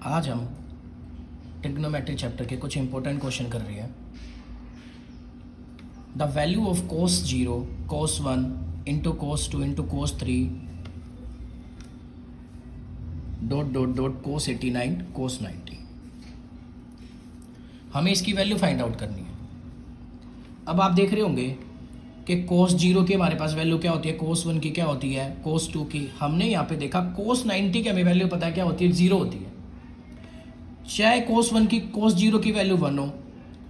आज हम trigonometry chapter के कुछ इंपॉर्टेंट क्वेश्चन कर रहे हैं। The value of cos 0, cos 1 into cos 2 into cos 3 dot dot dot cos 89 cos 90। हमें इसकी वैल्यू फाइंड आउट करनी है। अब आप देख रहे होंगे कि कोस 0 की हमारे पास वैल्यू क्या होती है, कोस 1 की क्या होती है, कोस 2 की। हमने यहाँ पे देखा कोस 90 की हमें वैल्यू पता है क्या होती है, 0 होती है। चाहे कोस 1 की, कोस 0 की वैल्यू 1 हो,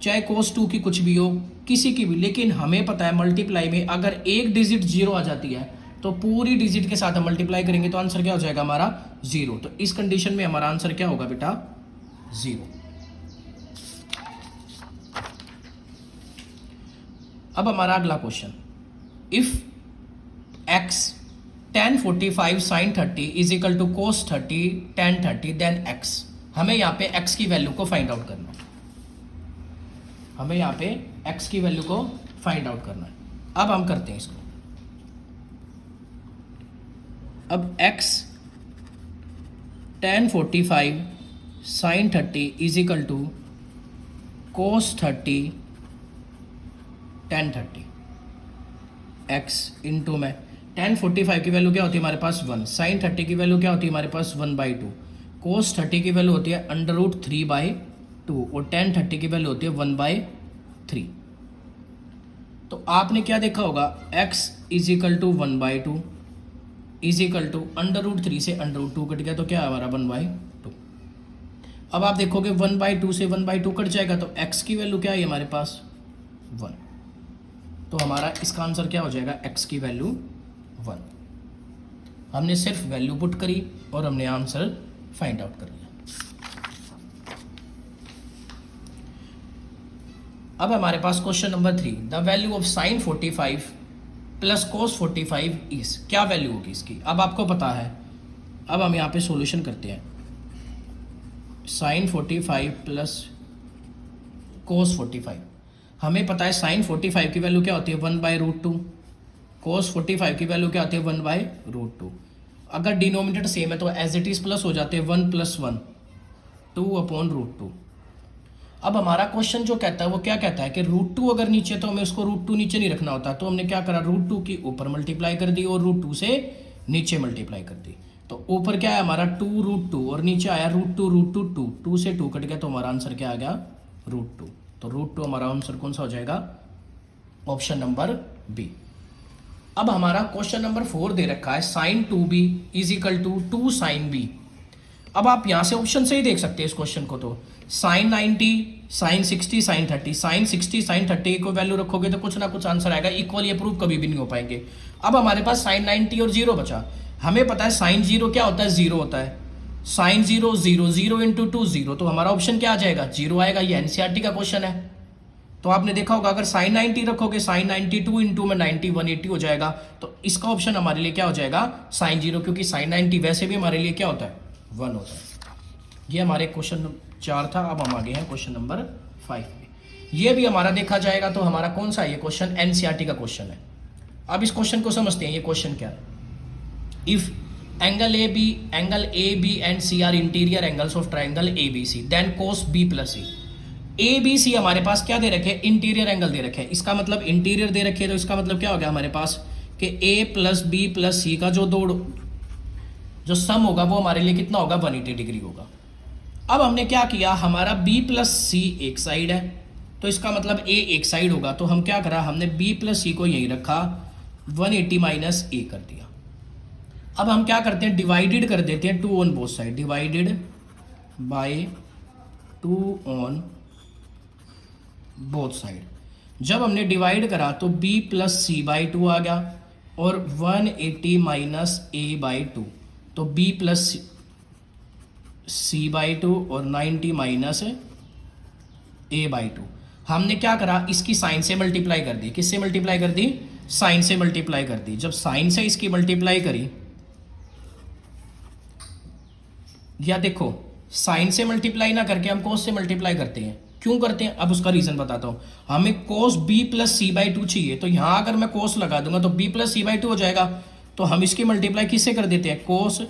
चाहे कोस 2 की कुछ भी हो, किसी की भी, लेकिन हमें पता है मल्टीप्लाई में अगर एक डिजिट 0 आ जाती है तो पूरी डिजिट के साथ हम मल्टीप्लाई करेंगे तो आंसर क्या हो जाएगा हमारा 0। तो इस कंडीशन में हमारा आंसर क्या होगा बेटा 0। अब हमारा अगला question, if x tan 45 sin 30 is equal to cos 30 tan 30 then x। हमें यहाँ पे x की वैल्यू को फाइंड आउट करना है। हमें यहाँ पे x की वैल्यू को फाइंड आउट करना है। अब हम करते हैं इसको। अब x tan 45 sin 30 is equal to cos 30 tan 30 x into में tan 45 की वैल्यू क्या होती है हमारे पास 1, sin 30 की वैल्यू क्या होती है हमारे पास 1/2, कोस 30 की वैल्यू होती है √3/2 और tan 30 की वैल्यू होती है 1/3। तो आपने क्या देखा होगा, x is equal to 1/2 is equal to √3 से √2 कट गया तो क्या है हमारा 1/2। अब आप देखोगे 1/2 से 1/2 कट जाएगा तो x की वैल्यू क्या है हमारे पास 1। तो हमारा इसका आंसर क्या हो जाएगा, x की वैल्यू 1। हमने सिर्फ वैल्यू पुट करी और हमने आंसर फाइंड आउट कर लिया। अब हमारे पास question number 3, the value of sine 45 plus cos 45 is. क्या वैल्यू होगी इसकी, अब आपको पता है। अब हम यहाँ पे सॉल्यूशन करते हैं। साइन 45 प्लस कोस 45, हमें पता है साइन 45 की वैल्यू क्या होती है 1/√2, कोस 45 की वैल्यू क्या होती है 1/√2। अगर डिनोमिनेटर सेम है तो एज इट इज प्लस हो जाते हैं 1 + 1 2/√2। अब हमारा क्वेश्चन जो कहता है वो क्या कहता है कि √2 अगर नीचे तो हमें उसको √2 नीचे नहीं रखना होता। तो हमने क्या करा, √2 की ऊपर मल्टीप्लाई कर दी और √2 से नीचे मल्टीप्लाई कर दी। तो ऊपर क्या है हमारा 2√2 और नीचे आया √2 2 से 2 कट गया तो हमारा आंसर क्या आ गया √2। तो √2 हमारा आंसर कौन सा हो जाएगा, ऑप्शन नंबर बी। अब हमारा क्वेश्चन नंबर 4 दे रखा है sine 2b is equal to 2 sin b। अब आप यहां से ऑप्शन से ही देख सकते हैं इस क्वेश्चन को। तो sine 90 sine 60 sine 30, sine 60 sine 30 को वैल्यू रखोगे तो कुछ ना कुछ आंसर आएगा। इक्वल ये प्रूफ कभी भी नहीं हो पाएंगे। अब हमारे पास साइन 90 और 0 बचा। हमें पता है साइन 0 क्या होता है, 0 होता है। साइन 0 0 0 इंटू 2 0, तो हमारा ऑप्शन क्या आ जाएगा 0 आएगा। ये एनसीईआरटी का क्वेश्चन है। तो आपने देखा होगा अगर साइन 90 रखोगे साइन 92 इंटू में 90 180 हो जाएगा। तो इसका ऑप्शन हमारे लिए क्या हो जाएगा साइन 0, क्योंकि साइन 90 वैसे भी हमारे लिए क्या होता है 1 होता है। ये हमारे क्वेश्चन 4 था। अब हम आगे हैं क्वेश्चन नंबर 5 में। ये भी हमारा देखा जाएगा तो हमारा कौन सा ये क्वेश्चन एनसीईआरटी का क्वेश्चन है। अब इस क्वेश्चन को समझते हैं। ये क्वेश्चन क्या है, if angle A B and C are interior angles of triangle A B C then cos B plus C. A B C हमारे पास क्या दे रखे, इंटीरियर एंगल दे रखे हैं। इसका मतलब इंटीरियर दे रखे है तो इसका मतलब क्या हो गया हमारे पास कि ए प्लस बी प्लस सी का जो सम होगा वो हमारे लिए कितना होगा 180 डिग्री होगा। अब हमने क्या किया, हमारा बी प्लस सी एक साइड है तो इसका मतलब ए एक साइड होगा। तो हम क्या करा, हमने बी प्लस सी को यहीं रखा, 180 माइनस ए कर दिया। अब हम क्या करते हैं, डिवाइडेड कर देते हैं 2 on both side, divided by 2 on both side. जब हमने डिवाइड करा तो b प्लस c/2 आ गया और 180 माइनस a/2, तो b प्लस c/2 और 90 माइनस a/2। हमने क्या करा, इसकी साइन से मल्टीप्लाई कर दी। किससे मल्टीप्लाई कर दी, साइन से मल्टीप्लाई कर दी। जब साइन से इसकी मल्टीप्लाई करी, या देखो साइन से मल्टीप्लाई ना करके हम कोस से मल्टीप्लाई करते हैं। क्यों करते हैं, अब उसका रीजन बताता हूं। हमें कोस b प्लस c/2 चाहिए, तो यहां अगर मैं कोस लगा दूंगा तो b प्लस c/2 हो जाएगा। तो हम इसकी मल्टीप्लाई किससे कर देते हैं, cos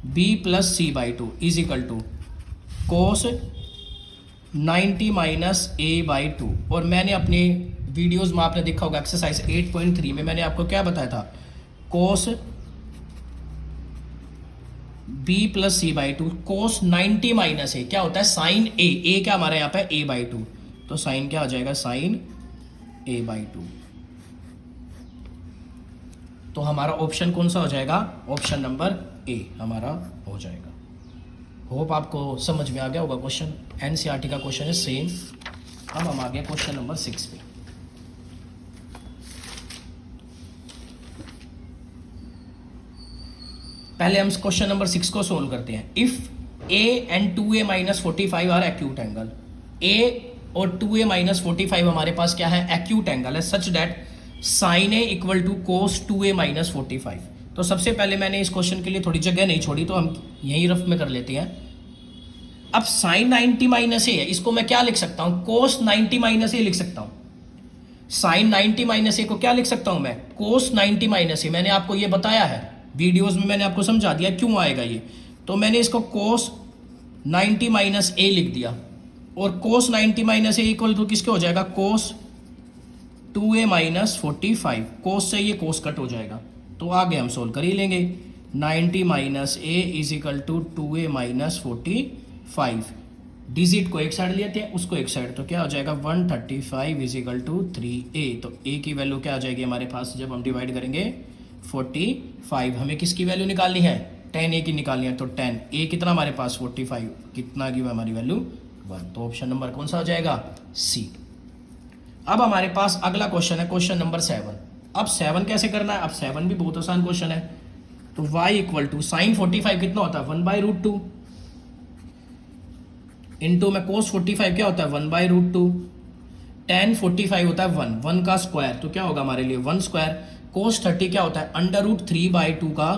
B plus C by two is equal to cos 90 minus A by two. और मैंने अपने वीडियोस में आपने देखा होगा एक्सरसाइज 8.3 में मैंने आपको क्या बताया था, cos B plus C by two cos 90 minus A क्या होता है साइन ए क्या हमारे यहाँ पे ए बाई टू, तो साइन क्या आ जाएगा साइन ए बाई टू। तो हमारा ऑप्शन कौन सा हो जाएगा, ऑप्शन नंबर ए हमारा हो जाएगा। होप आपको समझ में आ गया होगा क्वेश्चन, एनसीईआरटी का क्वेश्चन है सेम। अब हम आ गए क्वेश्चन नंबर 6 पे। पहले हम क्वेश्चन नंबर 6 को सोल्व करते हैं। If A and 2a minus 45 are acute angle, A और 2a माइनस 45 हमारे पास क्या है, एक्यूट एंगल है, such that sine A equal to cos 2a minus 45। तो सबसे पहले मैंने इस क्वेश्चन के लिए थोड़ी जगह नहीं छोड़ी, तो हम यही रफ में कर लेते हैं। अब साइन 90 माइनस ए है, इसको मैं क्या लिख सकता हूं, कोस 90 माइनस ए लिख सकता हूं। साइन 90 माइनस ए को क्या लिख सकता हूं मैं, कोस 90 माइनस ए। मैंने आपको ये बताया है वीडियोस में, मैंने आपको समझा दिया क्यों आएगा ये। तो मैंने इसको कोस 90 माइनस ए लिख दिया, और कोस 90 माइनस ए इक्वल टू किसके हो जाएगा, कोस 2a माइनस 45। कोस से ये कोस कट हो जाएगा, तो आगे हम सोल्व कर ही लेंगे। 90 minus A is equal to 2a minus 45। Digit को एक साइड लेते हैं, उसको एक साइड, तो क्या हो जाएगा 135 इज इक्वल टू 3a। तो a की वैल्यू क्या आ जाएगी हमारे पास, जब हम डिवाइड करेंगे 45। हमें किसकी वैल्यू निकालनी है, 10a की निकालनी है। तो 10a कितना हमारे पास 45, कितना की हमारी वैल्यू 1। तो ऑप्शन नंबर कौन सा हो जाएगा, सी। अब हमारे पास अगला क्वेश्चन है क्वेश्चन नंबर 7। अब 7 कैसे करना है, अब 7 भी बहुत आसान क्वेश्चन है। तो y इक्वल टू साइन 45 कितना होता है 1/√2 इंटू में कोस 45 क्या होता है 1/√2, tan 45 होता है 1 का स्क्वायर, तो क्या होगा हमारे लिए 1 स्क्वायर। कोस 30 क्या होता है √3/2 का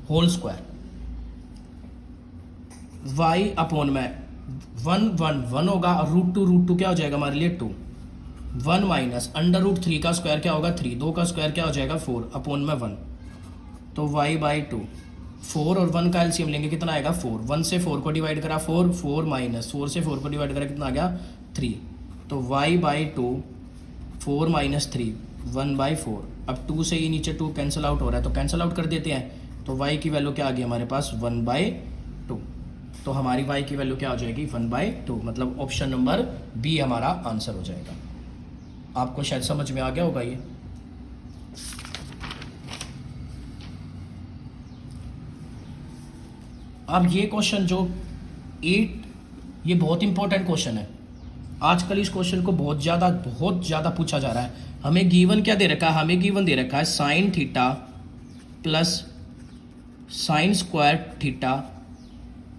होल स्क्वायर। y अपॉन में 1 होगा, और √2 क्या हो जाएगा हमारे लिए 2। 1 माइनस √3 का स्क्वायर क्या होगा 3, 2 का स्क्वायर क्या हो जाएगा 4 अपॉन में 1। तो y/2, 4 और 1 का एलसीएम लेंगे कितना आएगा 4। 1 से 4 को डिवाइड करा 4 माइनस 4 से 4 को डिवाइड करा कितना आ गया 3। तो y/2 4 माइनस 3 1/4। अब 2 से ही नीचे 2 कैंसिल आउट हो रहा है, तो कैंसिल आउट कर देते हैं। तो y की वैल्यू क्या आ गई हमारे पास 1/2। तो हमारी y की वैल्यू क्या हो जाएगी 1/2, मतलब ऑप्शन नंबर बी हमारा आंसर हो जाएगा। आपको शायद समझ में आ गया होगा ये। अब ये क्वेश्चन जो 8, ये बहुत इंपॉर्टेंट क्वेश्चन है। आजकल इस क्वेश्चन को बहुत ज़्यादा पूछा जा रहा है। हमें गिवन क्या दे रखा है, हमें गिवन दे रखा है sine theta plus sine square theta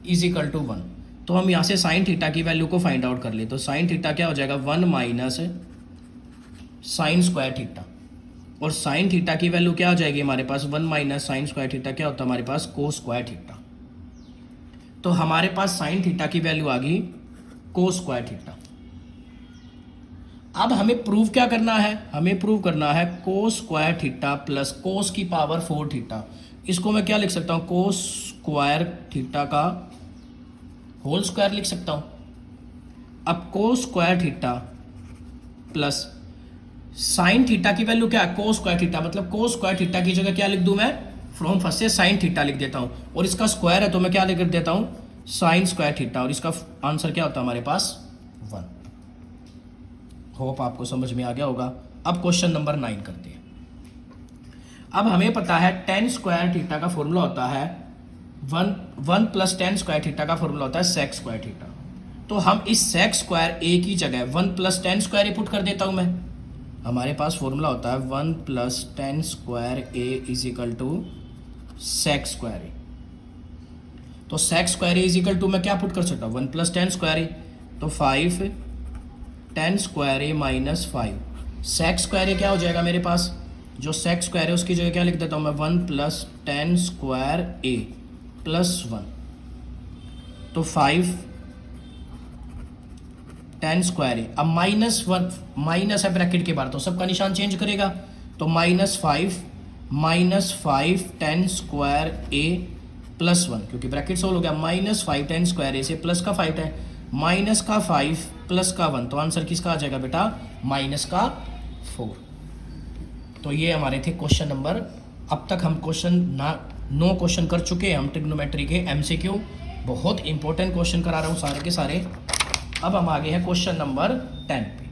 is equal to 1। तो हम यहाँ से साइन थीटा की वैल्यू को फाइंड आउट कर ले। तो साइन थीटा क्या हो जाएगा 1 माइनस साइन स्क्वायर थीटा, और साइन थीटा की वैल्यू क्या आ जाएगी हमारे पास 1 माइनस साइन स्क्वायर थीटा क्या होता है हमारे पास कोस स्क्वायर थीटा। तो हमारे पास साइन थीटा की वैल्यू आ गई कोस स्क्वायर थीटा। अब हमें प्रूव क्या करना है, हमें प्रूव करना है cos square theta plus cos की पावर 4 थीटा। इसको मैं क्या लिख सकता हूँ, कोस स्क्वायर थीटा का होल स्क्वायर लिख सकता हूँ। अब cos square theta plus sign theta की वैल्यू क्या है कोस स्क्वायर थीटा, मतलब कोस स्क्वायर थीटा की जगह क्या लिख दूं मैं, फ्रॉम फर्स्ट से साइन थीटा लिख देता हूं, और इसका स्क्वायर है तो मैं क्या लिख देता हूं साइन स्क्वायर थीटा, और इसका आंसर क्या होता है हमारे पास 1। होप आपको समझ में आ गया होगा। अब क्वेश्चन नंबर 9 करते हैं। अब हमें पता है टेन स्क्वायर थीटा का फॉर्मूला होता है 1 प्लस टेन स्क्वायर थीटा का फॉर्मूला होता है सेक स्क्वायर थीटा। तो हम इस सेक स्क्वायर ए की जगह 1 प्लस टेन स्क्वायर ए पुट कर देता हूं मैं। हमारे पास फॉर्मूला होता है 1 plus tan square A is equal to sec square A. तो sec square A is equal to मैं क्या पुट कर सकता हूँ 1 प्लस टेन स्क्वायर ए, तो 5 टेन स्क्वायर ए माइनस 5। सेक स्क्वायर ए क्या हो जाएगा मेरे पास, जो सेक स्क्वायर है उसकी जगह क्या लिख देता हूँ मैं 1 plus tan square A plus 1। तो 5 टेन स्क्वायर है। अब -1 माइनस है ब्रैकेट के बाहर, तो सबका निशान चेंज करेगा। तो -5 माइनस 5 10 स्क्वायर ए प्लस 1, क्योंकि ब्रैकेट सोल्व हो गया, माइनस 5 10 स्क्वायर ए से प्लस का 5 है, माइनस का 5 प्लस का 1, तो आंसर किसका आ जाएगा बेटा, माइनस का 4। तो ये हमारे थे क्वेश्चन नंबर, अब तक हम क्वेश्चन 9 क्वेश्चन कर चुके हैं हम ट्रिग्नोमेट्री के एमसीक्यू, बहुत इंपॉर्टेंट क्वेश्चन करा रहा हूँ सारे के सारे। अब हम आगे हैं क्वेश्चन नंबर 10 पे।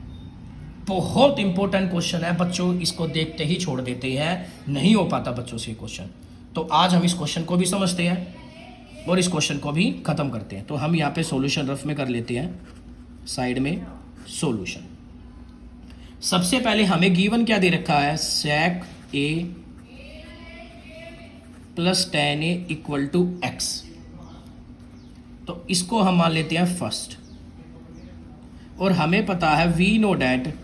बहुत इंपॉर्टेंट क्वेश्चन है बच्चों, इसको देखते ही छोड़ देते हैं, नहीं हो पाता बच्चों से क्वेश्चन। तो आज हम इस क्वेश्चन को भी समझते हैं और इस क्वेश्चन को भी खत्म करते हैं। तो हम यहाँ पे सॉल्यूशन रफ में कर लेते हैं, साइड में सॉल्यूशन। सबसे पहले हमें गिवन क्या दे रखा है, sec a plus tan a equal to x। तो इसको हम मान लेते हैं फर्स्ट, और हमें पता है वी नो डैट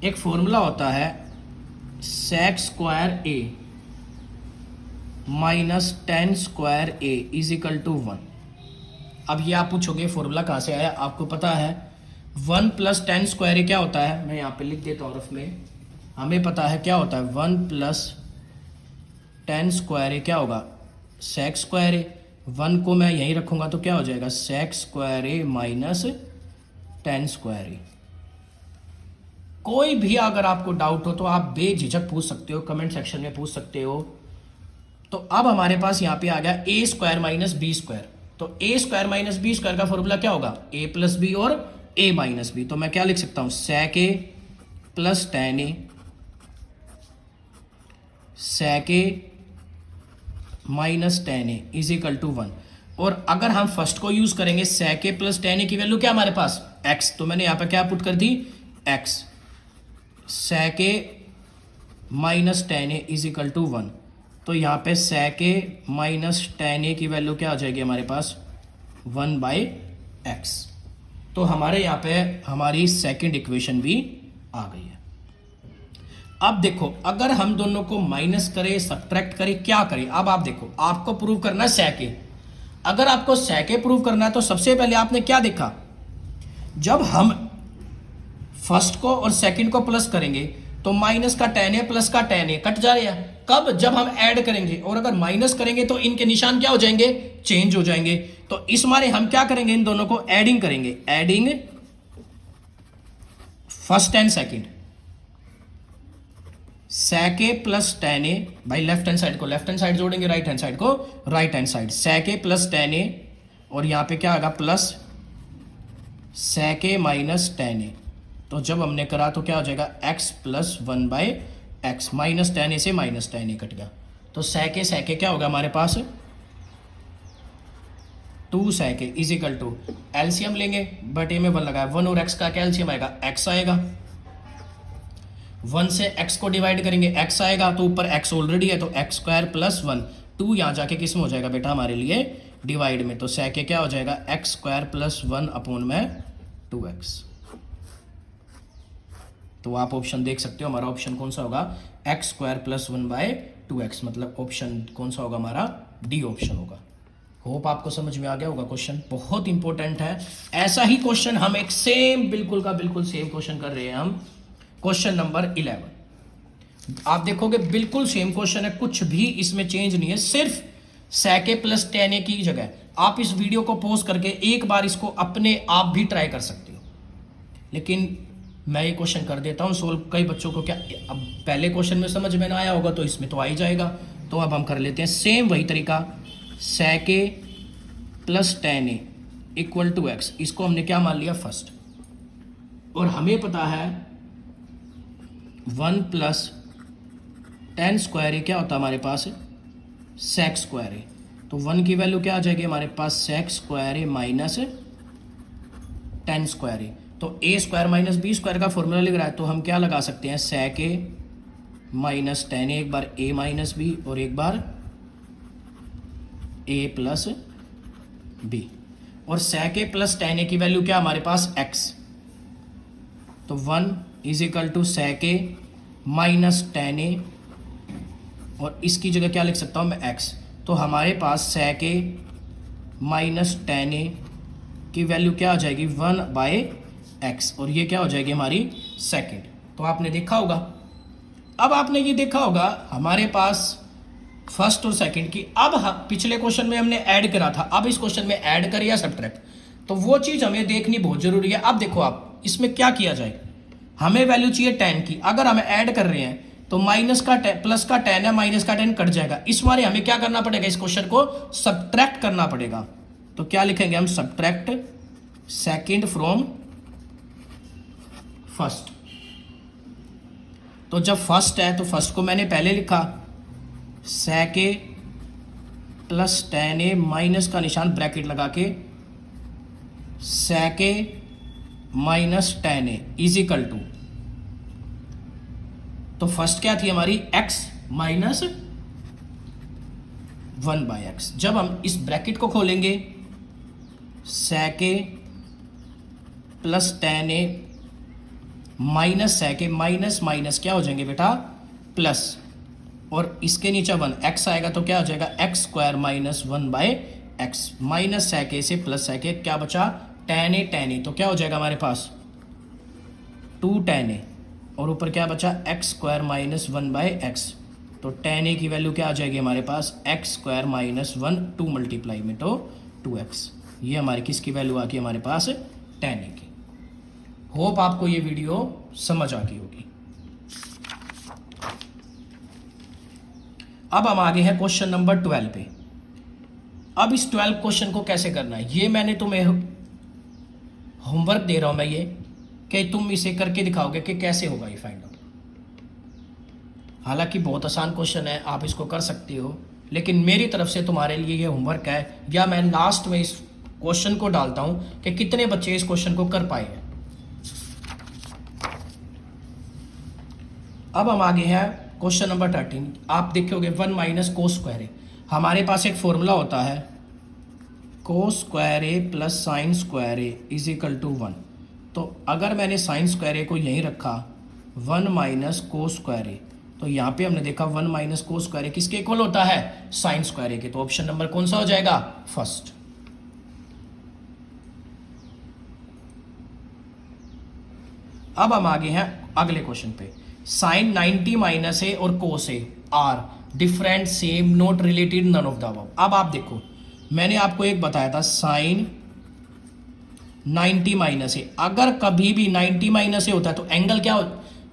एक फॉर्मूला होता है sec square a minus tan square a is equal to 1। अब ये आप पूछोगे फॉर्मूला कहाँ से आया, आपको पता है 1 प्लस tan स्क्वायर a क्या होता है, मैं यहाँ पे लिख देता हूँ रफ में। हमें पता है क्या होता है 1 प्लस tan स्क्वायर a क्या होगा, sec स्क्वायर a। 1 को मैं यहीं रखूंगा तो क्या हो जाएगा, sec square a minus tan square a। कोई भी अगर आपको डाउट हो तो आप बेझिझक पूछ सकते हो, कमेंट सेक्शन में पूछ सकते हो। तो अब हमारे पास यहाँ पे आ गया ए स्क्वायर माइनस बी स्क्वायर। तो ए स्क्वायर माइनस बी स्क्वायर का फॉर्मूला क्या होगा, ए प्लस बी और ए माइनस बी। तो मैं क्या लिख सकता हूँ, sec a plus tan a, sec a minus tan a is equal to 1। और अगर हम फर्स्ट को यूज करेंगे, sec a plus tan a की वैल्यू क्या हमारे पास, x, तो मैंने यहाँ पे क्या पुट कर दी, x, sec a minus tan a is equal to 1। तो यहाँ पे sec a minus tan a की वैल्यू क्या आ जाएगी हमारे पास, 1/x। तो हमारे यहाँ पे हमारी सेकंड इक्वेशन भी आ गई है। अब देखो अगर हम दोनों को माइनस करें, सब्ट्रैक्ट करें, क्या करें। अब आप देखो, आपको प्रूव करना है sec a। अगर आपको sec a प्रूव करना है तो सबसे पहले आपने क्या देखा, जब हम फर्स्ट को और सेकंड को प्लस करेंगे तो माइनस का tan a प्लस का tan a कट जा रहा है। कब, जब हम ऐड करेंगे, और अगर माइनस करेंगे तो इनके निशान क्या हो जाएंगे, चेंज हो जाएंगे। तो इस मारे हम क्या करेंगे, इन दोनों को एडिंग करेंगे, adding first and second, sec a plus tan a, भाई लेफ्ट हैंड साइड को लेफ्ट हैंड साइड जोड़ेंगे, राइट हैंड साइड को right hand side, sec a plus tan a, और यहां पे क्या आएगा plus sec a minus tan a। तो जब हमने करा तो क्या हो जाएगा, x plus 1/x, minus tan a से माइनस tan a कट गया। तो sec a क्या होगा हमारे पास, 2 sec a is equal to, LCM लेंगे, बट ए में 1 लगाया, 1 और x का क्या एलसीएम आएगा, x आएगा। 1 से x को डिवाइड करेंगे, x आएगा, तो ऊपर x ऑलरेडी है तो x स्क्वायर प्लस 1, 2 यहाँ जाके किस में हो जाएगा बेटा हमारे लिए, डिवाइड में। तो sec a क्या हो जाएगा, x स्क्वायर प्लस 1 अपॉन में 2x। तो आप ऑप्शन देख सकते हो, हमारा ऑप्शन कौन सा होगा, x स्क्वायर प्लस 1/2x, मतलब ऑप्शन कौन सा होगा हमारा, डी ऑप्शन होगा। होप आपको समझ में आ गया होगा। क्वेश्चन बहुत इंपॉर्टेंट है। ऐसा ही क्वेश्चन हम एक सेम बिल्कुल का बिल्कुल सेम क्वेश्चन कर रहे हैं हम, क्वेश्चन नंबर 11। आप देखोगे बिल्कुल सेम क्वेश्चन है, कुछ भी इसमें चेंज नहीं है, सिर्फ sec a plus tan a की जगह आप इस वीडियो को पॉज करके एक बार इसको अपने आप भी ट्राई कर सकते हो। लेकिन मैं ये क्वेश्चन कर देता हूँ सोल्व, कई बच्चों को क्या अब पहले क्वेश्चन में समझ में ना आया होगा तो इसमें तो आ ही जाएगा। तो अब हम कर लेते हैं सेम वही तरीका, sec a plus tan a equal to x, इसको हमने क्या मान लिया फर्स्ट, और हमें पता है 1 प्लस tan स्क्वायर a क्या होता है हमारे पास, sec स्क्वायर a। तो 1 की वैल्यू क्या आ जाएगी हमारे पास, sec square a minus tan square a। तो a square minus B square का फॉर्मूला लिख रहा है, तो हम क्या लगा सकते हैं, sec a minus tan a, एक बार a माइनस b और एक बार a प्लस b। और sec a plus tan a की वैल्यू क्या हमारे पास, x। तो 1 is equal to sec a minus tan a, और इसकी जगह क्या लिख सकता हूँ मैं, x। तो हमारे पास sec a minus tan a की वैल्यू क्या आ जाएगी, 1/x, और ये क्या हो जाएगी हमारी सेकंड। तो आपने देखा होगा अब आपने ये देखा होगा हमारे पास फर्स्ट और सेकंड की, अब पिछले क्वेश्चन में हमने ऐड करा था, अब इस क्वेश्चन में ऐड कर या सब्ट्रैक्ट, तो वो चीज हमें देखनी बहुत जरूरी है। अब देखो आप इसमें क्या किया जाए, हमें वैल्यू चाहिए 10 की, अगर हम ऐड कर रहे हैं तो माइनस का 10 प्लस का 10 है, माइनस का 10 कट जाएगा, इस बारे हमें क्या करना पड़ेगा, इस क्वेश्चन को सब्ट्रैक्ट करना पड़ेगा। तो क्या लिखेंगे हम, सब्ट्रैक्ट सेकंड फ्रॉम फर्स्ट। तो जब फर्स्ट है तो फर्स्ट को मैंने पहले लिखा, sec a plus 10a minus का निशान ब्रैकेट लगा के sec a minus 10a is equal to, तो फर्स्ट क्या थी हमारी x माइनस 1/x। जब हम इस ब्रैकेट को खोलेंगे sec a plus 10a minus sec a, minus minus क्या हो जाएंगे बेटा प्लस, और इसके नीचे 1 x आएगा तो क्या हो जाएगा x square minus 1/x, minus sec a से प्लस sec a, क्या बचा tan a, तो क्या हो जाएगा हमारे पास 2 tan a, और ऊपर क्या बचा x स्क्वायर माइनस 1/x, तो tan a की वैल्यू क्या आ जाएगी हमारे पास x स्क्वायर माइनस 1, 2 मल्टीप्लाई में तो 2x। ये हमारी किसकी वैल्यू आ गई हमारे पास tan a की। होप आपको ये वीडियो समझ आ गई होगी। अब हम आगे हैं क्वेश्चन नंबर 12 पे। अब इस 12 क्वेश्चन को कैसे करना है, ये मैंने तुम्हें होमवर्क दे रहा हूं मैं, ये कि तुम इसे करके दिखाओगे कि कैसे होगा ये फाइंड आउट। हालांकि बहुत आसान क्वेश्चन है, आप इसको कर सकते हो, लेकिन मेरी तरफ से तुम्हारे लिए ये होमवर्क है, या मैं लास्ट में इस क्वेश्चन को डालता हूं कि कितने बच्चे इस क्वेश्चन को कर पाए हैं। अब हम आगे हैं क्वेश्चन नंबर 13। आप देखोगे 1 माइनस कोस स्क्वायर ए, हमारे पास एक फॉर्मूला होता है cos square A plus sine square A is equal to 1। तो अगर मैंने साइन स्क्वायर ए को यहीं रखा 1 माइनस कोस स्क्वायर ए, तो यहाँ पे हमने देखा 1 माइनस कोस स्क्वायर ए किसके इक्वल होता है, साइन स्क्वायर ए के, तो ऑप्शन नंबर कौन सा हो जाएगा, फर्स्ट। अब हम आगे हैं अगले क्वेश्चन पे। साइन 90 माइनस ए और cos A are different same not related none of the above. अब आप देखो मैंने आपको एक बताया था साइन 90 माइनस ए, अगर कभी भी 90 माइनस ए होता है तो एंगल क्या हो,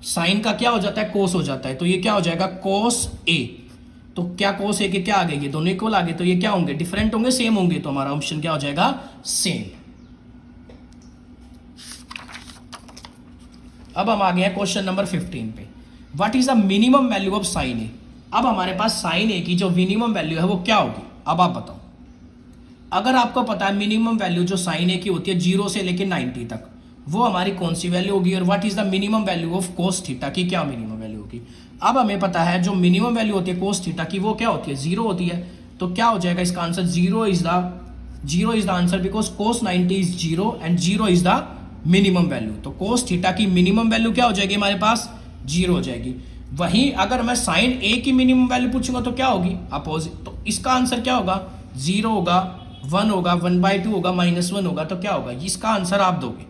साइन का क्या हो जाता है, कोस हो जाता है, तो ये क्या हो जाएगा कोस ए। तो क्या कोस ए के क्या आ गए, ये दोनों इक्वल आ गए, तो ये क्या होंगे, डिफरेंट होंगे सेम होंगे, तो हमारा ऑप्शन क्या हो जाएगा, सेम। अब हम आ गए हैं क्वेश्चन नंबर 15 पे। What is the minimum value of sine A. अब हमारे पास साइन ए की जो मिनिमम वैल्यू है वो क्या होगी, अब आप बताओ। अगर आपको पता है मिनिमम वैल्यू जो साइन ए की होती है 0 से लेकर 90 तक, वो हमारी कौन सी वैल्यू होगी, और what is the minimum value of cos theta की क्या मिनिमम वैल्यू होगी। अब हमें पता है जो मिनिमम वैल्यू होती है कोस थीटा की वो क्या होती है, 0 होती है, तो क्या हो जाएगा इसका answer, 0 is the answer because cos 90 is 0 and 0 is the minimum value. तो कोस थीटा की मिनिमम वैल्यू क्या हो जाएगी हमारे पास, 0 हो जाएगी। वहीं अगर मैं साइन ए की मिनिमम वैल्यू पूछूंगा तो क्या होगी, अपोजिट, तो इसका आंसर क्या होगा, 0 होगा, 1 होगा, 1/2 होगा, -1 होगा, तो क्या होगा, इसका आंसर आप दोगे।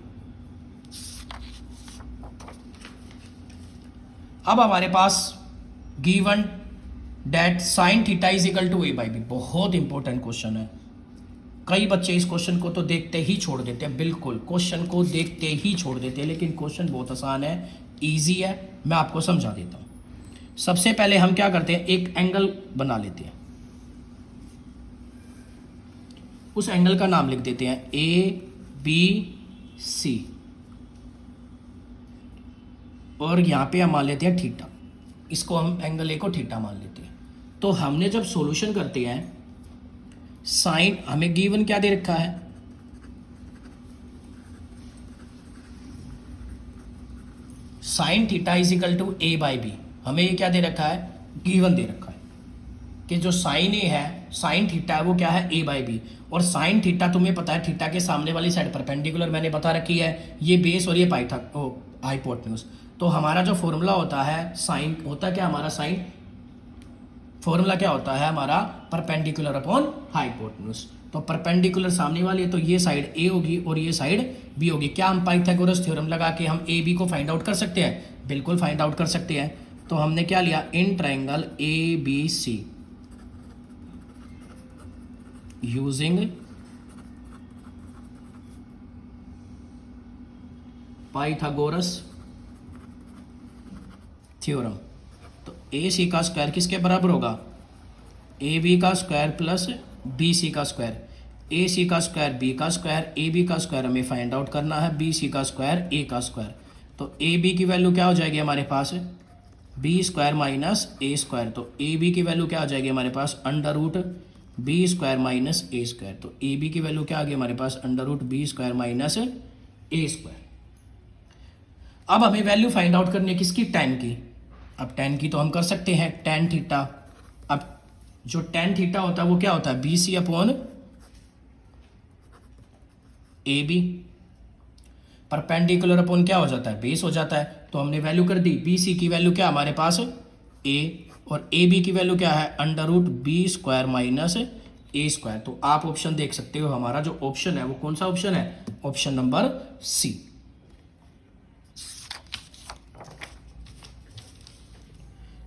अब हमारे पास given that sine theta is equal to a/b, बहुत इंपॉर्टेंट क्वेश्चन है। कई बच्चे इस क्वेश्चन को तो देखते ही छोड़ देते हैं, बिल्कुल क्वेश्चन को देखते ही छोड़ देते हैं, लेकिन क्वेश्चन बहुत आसान है, इजी है, मैं आपको समझा देता हूं। सबसे पहले हम क्या करते हैं, एक एंगल बना लेते हैं, उस एंगल का नाम लिख देते हैं ABC, और यहां पे हम मान लेते हैं थीटा, इसको हम एंगल ए को थीटा मान लेते हैं। तो हमने जब सॉल्यूशन करते हैं, साइन हमें गिवन क्या दे रखा है, sine theta is equal to a/b, हमें ये क्या दे रखा है, गिवन दे रखा है कि जो साइन ए है, साइन थीटा है वो क्या है, a/b, और साइन थीटा तुम्हें पता है थीटा के सामने वाली साइड परपेंडिकुलर मैंने बता रखी है, ये बेस और ये हाइपोटेन्यूज। तो हमारा जो फॉर्मूला होता है साइन, होता क्या हमारा साइन, फॉर्मूला क्या होता है हमारा, परपेंडिकुलर अपॉन हाइपोटेन्यूज। तो परपेंडिकुलर सामने वाली है तो ये साइड ए होगी और ये साइड बी होगी। क्या हम पाइथागोरस थ्योरम लगा के हम ए बी को फाइंड आउट कर सकते हैं, बिल्कुल फाइंड आउट कर सकते हैं। तो हमने क्या लिया, in triangle A B C using Pythagoras theorem. तो ए सी का स्क्वायर किसके बराबर होगा, ए बी का स्क्वायर प्लस बी सी का स्क्वायर। ए सी का स्क्वायर बी का स्क्वायर, ए बी का स्क्वायर हमें फाइंड आउट करना है, बी सी का स्क्वायर ए का स्क्वायर। तो ए बी की वैल्यू क्या हो जाएगी हमारे पास, B square minus A square. तो ए बी की वैल्यू क्या आ जाएगी हमारे पास, under root B square minus A square. तो ए बी की वैल्यू क्या आ गई हमारे पास, under root B square minus A square. अब हमें वैल्यू फाइंड आउट करनी है किसकी, टेन की। अब टेन की तो हम कर सकते हैं, टेन थीटा। अब जो टेन थीटा होता है वो क्या होता है, B C upon A B, perpendicular upon क्या हो जाता है, बेस हो जाता है। तो हमने वैल्यू कर दी, बी सी की वैल्यू क्या हमारे पास ए, और ए बी की वैल्यू क्या है, under root B square minus A square. तो आप ऑप्शन देख सकते हो, हमारा जो ऑप्शन है वो कौन सा ऑप्शन है, option number C.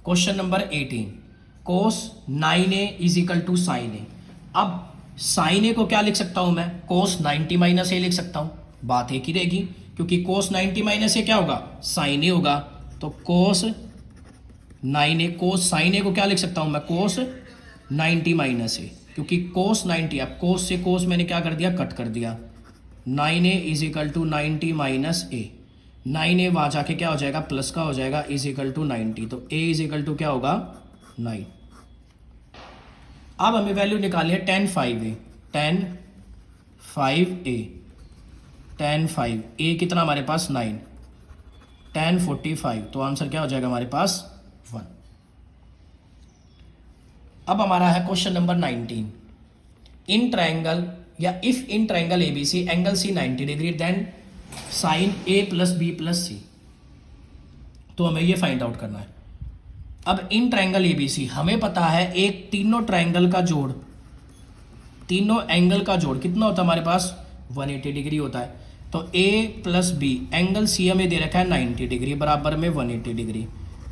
Question number 18, cos 9a is equal to sine A. अब साइन ए को क्या लिख सकता हूं मैं, कोस 90 माइनस ए लिख सकता हूं, बात एक ही रहेगी, क्योंकि कोस 90 माइनस ए क्या होगा, साइन ए होगा। तो कोस 9a, कोस साइन ए को क्या लिख सकता हूं मैं, कोस 90 माइनस ए, क्योंकि कोस 90, अब कोस से कोस मैंने क्या कर दिया, कट कर दिया। 9a is equal to 90 minus A, 9a वहाँ जाके क्या हो जाएगा, प्लस का हो जाएगा, इज इक्वल टू 90। तो a इज इक्वल टू क्या होगा, 9। अब हमें वैल्यू निकालनी है tan 5a, tan 5a, tan 5a कितना हमारे पास 9, tan 45, तो आंसर क्या हो जाएगा हमारे पास 1। अब हमारा है क्वेश्चन नंबर 19, इन ट्रायंगल या if in triangle ABC angle C 90 degree then sine A plus B plus C. तो हमें ये फाइंड आउट करना है। अब इन ट्रायंगल एबीसी हमें पता है, एक तीनों ट्रायंगल का जोड़, तीनों एंगल का जोड़ कितना होता है हमारे पास, 180 डिग्री होता है। तो a plus B, angle C हमें दे रखा है 90 डिग्री बराबर में 180 डिग्री।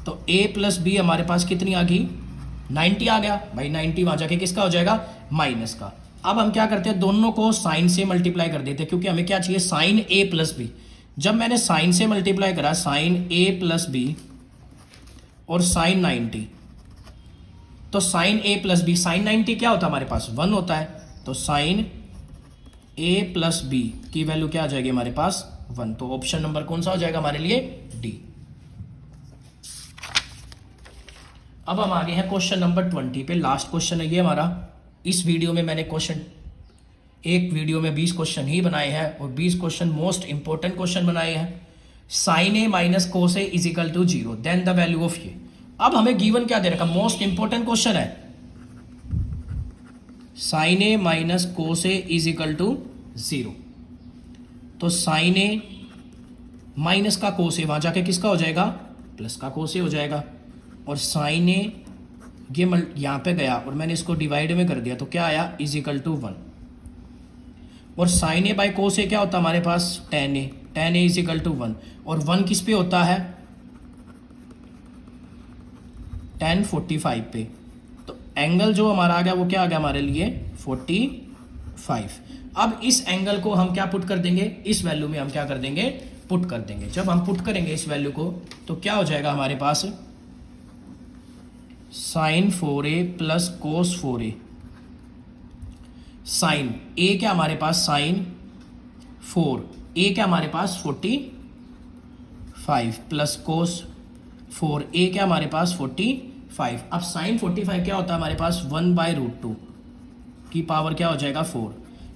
तो a प्लस बी हमारे पास कितनी आ गई, 90 आ गया भाई, 90 वहां जाके किसका हो जाएगा, माइनस का। अब हम क्या करते हैं, दोनों को साइन से मल्टीप्लाई कर देते हैं, क्योंकि हमें क्या चाहिए, साइन ए प्लस बी। जब मैंने साइन से मल्टीप्लाई करा, साइन ए प्लस बी और साइन 90, तो sign A plus B, sign 90 क्या होता है हमारे पास, 1 होता है। तो साइन ए प्लस बी की वैल्यू क्या आ जाएगी हमारे पास, 1। तो ऑप्शन नंबर कौन सा हो जाएगा हमारे लिए, डी। अब हम आगे हैं क्वेश्चन नंबर 20 पे, लास्ट क्वेश्चन है ये हमारा। इस वीडियो में मैंने क्वेश्चन, एक वीडियो में 20 क्वेश्चन ही बनाए हैं, और 20 क्वेश्चन मोस्ट इंपॉर्टेंट क्वेश्चन बनाए हैं। Sine A minus cos A is equal to 0, then the value of ये। अब हमें गिवन क्या दे रखा, मोस्ट इंपॉर्टेंट क्वेश्चन है, sine A minus cos A is equal to 0। तो साइन ए माइनस का कोस ए वहां जाके किसका हो जाएगा, प्लस का कोस ए हो जाएगा। और साइन ए ये यहाँ पे गया और मैंने इसको डिवाइड में कर दिया, तो क्या आया, इज इक्वल टू 1। और साइन ए बाई कोस ए क्या होता है हमारे पास, tan A, tan A is equal to 1। और 1 किस पे होता है, tan 45 पे। तो एंगल जो हमारा आ गया वो क्या आ गया हमारे लिए, 45। अब इस एंगल को हम क्या पुट कर देंगे, इस वैल्यू में हम क्या कर देंगे, पुट कर देंगे। जब हम पुट करेंगे इस वैल्यू को, तो क्या हो जाएगा हमारे पास, sine 4a plus cos 4a। Sine A क्या हमारे पास, साइन 4, ए क्या हमारे पास 45 प्लस कोस 4, ए क्या हमारे पास 45। अब साइन 45 क्या होता है हमारे पास, 1/√2 की पावर क्या हो जाएगा 4।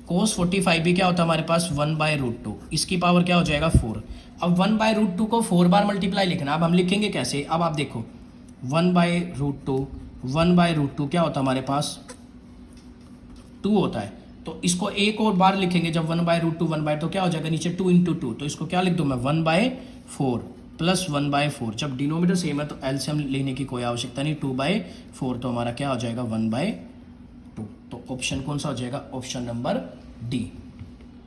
कोस 45 भी क्या होता है हमारे पास, 1/√2, इसकी पावर क्या हो जाएगा 4। अब 1/√2 को 4 बार मल्टीप्लाई लिखना। अब हम लिखेंगे कैसे, अब आप देखो, 1/√2 क्या होता है हमारे पास, 2 होता है। तो इसको एक और बार लिखेंगे, जब 1/√2 तो क्या हो जाएगा नीचे 2 × 2, तो इसको क्या लिख दूं मैं, 1/4 प्लस 1/4। जब डिनोमिनेटर सेम है तो एलसीएम लेने की कोई आवश्यकता नहीं, 2/4, तो हमारा क्या हो जाएगा 1/2। तो ऑप्शन कौन सा हो जाएगा, ऑप्शन नंबर डी।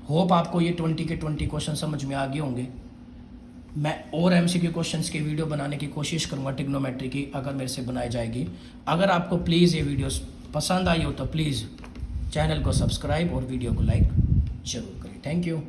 होप आपको ये 20 के 20 क्वेश्चन समझ में आ गए होंगे। मैं और एमसीक्यू क्वेश्चंस की वीडियो बनाने की कोशिश करूँगा ट्रिग्नोमेट्री की, अगर मेरे से बनाई जाएगी। अगर आपको प्लीज़ ये वीडियोस पसंद आई हो तो प्लीज़ चैनल को सब्सक्राइब और वीडियो को लाइक ज़रूर करें। Thank you.